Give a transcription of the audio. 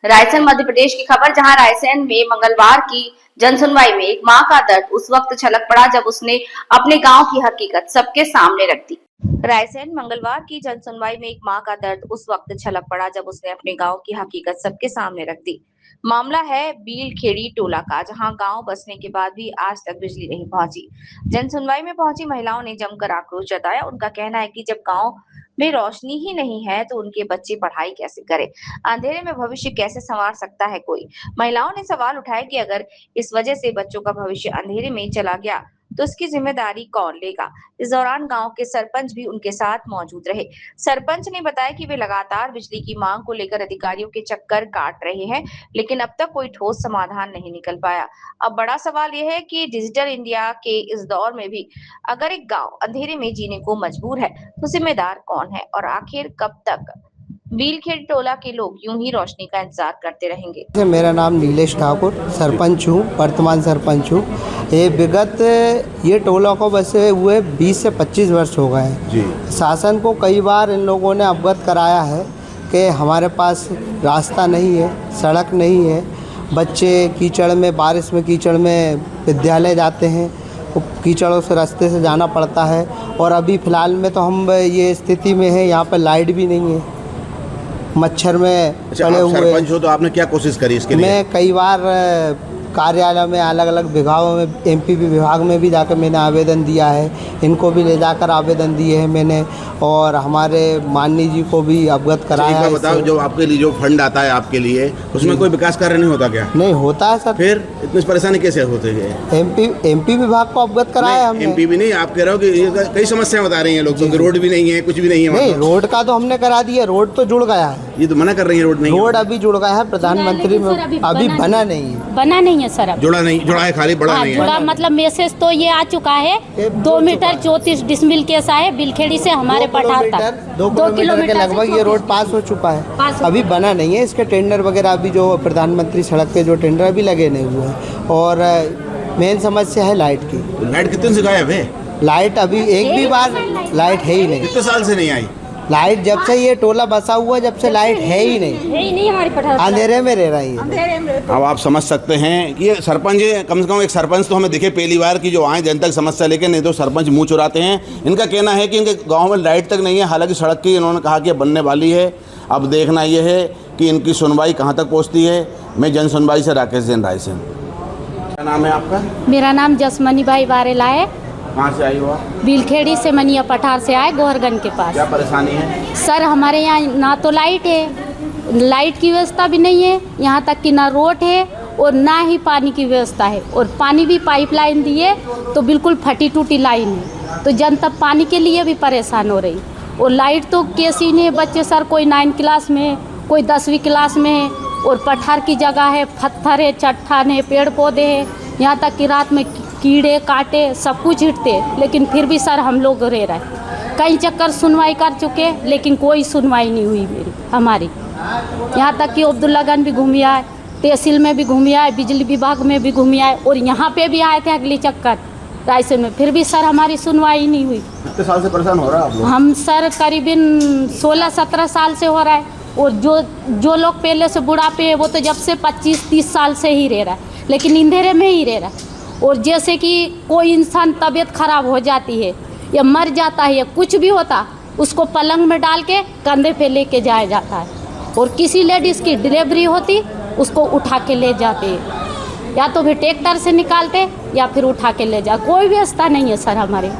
रायसेन मध्य प्रदेश की खबर, जहां रायसेन में मंगलवार की जनसुनवाई में एक मां का दर्द उस वक्त छलक पड़ा जब उसने अपने गांव की हकीकत सबके सामने रख दी। रायसेन मंगलवार की जनसुनवाई में एक मां का दर्द उस वक्त छलक पड़ा जब उसने अपने गांव की हकीकत सबके सामने रख दी। मामला है बीलखेड़ी टोला का, जहां गांव बसने के बाद भी आज तक बिजली नहीं पहुंची। जनसुनवाई में पहुंची महिलाओं ने जमकर आक्रोश जताया। उनका कहना है कि जब गांव में रोशनी ही नहीं है तो उनके बच्चे पढ़ाई कैसे करें, अंधेरे में भविष्य कैसे संवार सकता है कोई। महिलाओं ने सवाल उठाया कि अगर इस वजह से बच्चों का भविष्य अंधेरे में चला गया तो इसकी जिम्मेदारी कौन लेगा। इस दौरान गांव के सरपंच भी उनके साथ मौजूद रहे। सरपंच ने बताया कि वे लगातार बिजली की मांग को लेकर अधिकारियों के चक्कर काट रहे हैं, लेकिन अब तक कोई ठोस समाधान नहीं निकल पाया। अब बड़ा सवाल यह है कि डिजिटल इंडिया के इस दौर में भी अगर एक गांव अंधेरे में जीने को मजबूर है तो जिम्मेदार कौन है, और आखिर कब तक बीलखेड़ टोला के लोग यूं ही रोशनी का इंतजार करते रहेंगे। मेरा नाम नीलेश ठाकुर, सरपंच हूँ, वर्तमान सरपंच हूँ। ये टोला को बसे हुए 20 से 25 वर्ष हो गए हैं। शासन को कई बार इन लोगों ने अवगत कराया है कि हमारे पास रास्ता नहीं है, सड़क नहीं है, बच्चे कीचड़ में, बारिश में कीचड़ में विद्यालय जाते हैं, कीचड़ों से रास्ते से जाना पड़ता है। और अभी फ़िलहाल में तो हम ये स्थिति में है, यहाँ पर लाइट भी नहीं है, मच्छर में पड़े हुए। सरपंच हो तो आपने क्या कोशिश करी इसके लिए? मैं कई बार कार्यालय में, अलग अलग विभागों में, एमपीपी विभाग में भी जाकर मैंने आवेदन दिया है, इनको भी ले जाकर आवेदन दिए हैं मैंने, और हमारे माननीय जी को भी अवगत कराया है। बताओ, जो आपके लिए जो फंड आता है आपके लिए, उसमें कोई विकास कार्य नहीं होता क्या? नहीं होता है सर। फिर इतनी परेशानी कैसे होती है? एमपी विभाग को अवगत कराया हमने। एमपी भी नहीं, आप कह रहे हो कि कई समस्याएं बता रही हैं लोग, तो रोड भी नहीं है, कुछ भी नहीं है। नहीं, रोड का तो हमने करा दिया, रोड तो जुड़ गया है। ये तो मना कर रही है रोड नहीं, रोड अभी जुड़ गया है, प्रधानमंत्री में अभी बना नहीं है। बना नहीं है सर, जुड़ा नहीं, जुड़ा है खाली, बड़ा नहीं है। जुड़ा मतलब मैसेज तो ये आ चुका है। 2 मीटर 34 डिसमिल केसा है बिलखेड़ी से हमारे पठार तक 2 किलोमीटर के लगभग ये रोड पास हो चुका है, अभी बना नहीं है। इसके टेंडर वगैरह अभी जो प्रधानमंत्री सड़क के जो टेंडर अभी लगे नहीं हुए हैं। और मेन समस्या है लाइट की। लाइट कितने दिन से गायब है? लाइट अभी एक भी बार लाइट है ही नहीं। कितने साल से नहीं आई लाइट? जब से ये टोला बसा हुआ, जब से लाइट है ही नहीं, हमारी पठार अंधेरे में रह रही है। अब आप समझ सकते हैं कि ये सरपंच है, कम से कम एक सरपंच तो हमें दिखे पहली बार की जो आए जनता की समस्या लेके, नहीं तो सरपंच मुंह चुराते हैं। इनका कहना है कि इनके गांव में लाइट तक नहीं है, हालांकि सड़क की इन्होंने कहा कि बनने वाली है। अब देखना यह है कि इनकी सुनवाई कहाँ तक पहुँचती है। मैं जन सुनवाई से राकेश जैन, रायसेन। क्या नाम है आपका? मेरा नाम जसमनी भाई बारेला है। कहाँ से आई हो? बिलखेड़ी से, मनिया पठार से आए, गोहरगंज के पास। क्या परेशानी है सर? हमारे यहाँ ना तो लाइट है, लाइट की व्यवस्था भी नहीं है, यहाँ तक कि ना रोड है और ना ही पानी की व्यवस्था है। और पानी भी पाइपलाइन दिए तो बिल्कुल फटी टूटी लाइन है, तो जनता पानी के लिए भी परेशान हो रही। और लाइट तो कैसी नहीं है, बच्चे सर कोई 9 क्लास में है, कोई 10वीं क्लास में है, और पठार की जगह है, पत्थर है, चट्टान है, पेड़ पौधे हैं, यहाँ तक कि रात में कीड़े काटे सब कुछ हिटते, लेकिन फिर भी सर हम लोग रह रहे। कई चक्कर सुनवाई कर चुके, लेकिन कोई सुनवाई नहीं हुई हमारी। यहाँ तक कि अब्दुल्लागंज भी घूमी आए, तहसील में भी घूमी आए, बिजली विभाग में भी घूमी आए, और यहाँ पे भी आए थे अगली चक्कर रायसेन में, फिर भी सर हमारी सुनवाई नहीं हुई। कितने साल से परेशान हो रहा है आप लोग? हम सर करीबन 16-17 साल से हो रहा है। और जो लोग पहले से बुढ़ापे है वो तो जब से 25-30 साल से ही रह रहा है, लेकिन अंधेरे में ही रह रहा है। और जैसे कि कोई इंसान तबीयत खराब हो जाती है या मर जाता है या कुछ भी होता, उसको पलंग में डाल के कंधे पे लेके जाया जाता है। और किसी लेडीज़ की डिलीवरी होती, उसको उठा के ले जाते हैं, या तो फिर ट्रैक्टर से निकालते या फिर उठा के ले जा। कोई व्यवस्था नहीं है सर हमारे।